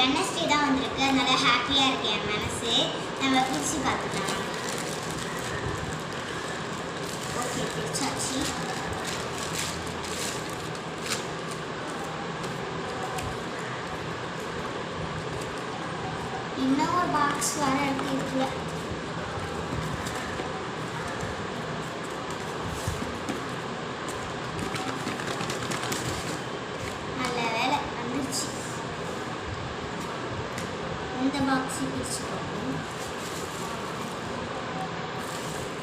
Wednesday தான் வந்திருக்கு, அதனால ஹாப்பியாக இருக்கு என் மனசு. நம்ம பிரித்து பார்த்துக்கலாம். ஓகே, பிரிச்சாச்சு. இன்னும் ஒரு பாக்ஸ் வர இருக்கு இதுக்குள்ள. நல்ல வேலை வந்துருச்சு. இந்த பாக்ஸ் பிரிச்சு பார்ப்போம்.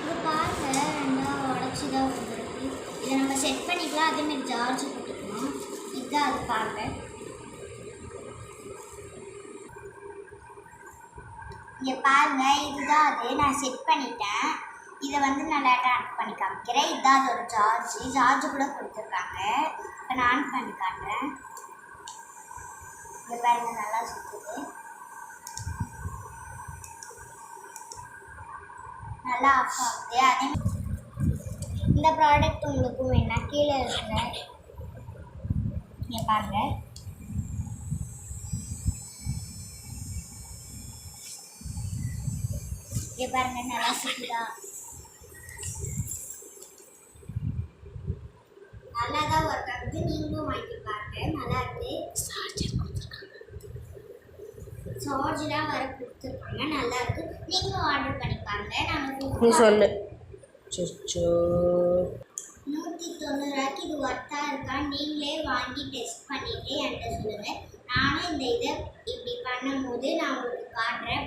இது பாருங்க, ரெண்டா உடச்சி தான் வந்துருக்கு. இதை நம்ம செட் பண்ணிக்கலாம். அதேமாரி சார்ஜ் போட்டுக்கணும். இதுதான் அது பாருங்க. இங்கே பாருங்க, இதுதான் அது. நான் செட் பண்ணிட்டேன். இதை வந்து நான் லேட்டாக ஆன் பண்ணி காமிக்கிறேன். இதுதான் அதோட சார்ஜ் கூட கொடுத்துருக்காங்க. இப்போ நான் ஆன் பண்ணி காட்டுறேன். இங்கே பாருங்க, நல்லா சுற்றுது, நல்லா ஆஃப் ஆகுது. அதே இந்த ப்ராடக்ட் உங்களுக்கும் வேணா கீழே இருக்குங்க. இங்கே பாருங்க, இங்கே பாருங்க, நல்லா சுற்றுதா. நல்லா தான் ஒர்க் ஆகுது. நீங்களும் வாங்கி பாருங்க, நல்லா இருக்கு. சார்ஜெலாம் வர கொடுத்துருப்பாங்க, நல்லா இருக்கு. நீங்களும் ஆர்டர் பண்ணி பாருங்க. நாங்கள் சொல்லு 190 இது ஒர்த்தாக இருக்கா நீங்களே வாங்கி டெஸ்ட் பண்ணிவிட்டு என்கிட்ட சொல்லுங்கள். நானும் இந்த இதை இப்படி பண்ணும்போது நான் உங்களுக்கு காட்டுறேன்.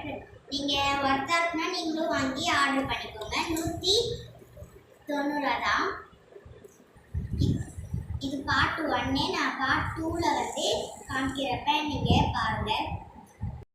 நீங்கள் ஒர்த்தாக இருக்குன்னா நீங்களும் வாங்கி ஆர்டர் பண்ணிக்கோங்க. 190 தான். இது பார்ட் 1. நான் பார்ட் 2ல் வந்து காமிக்கிறப்ப நீங்கள் பாருங்கள்.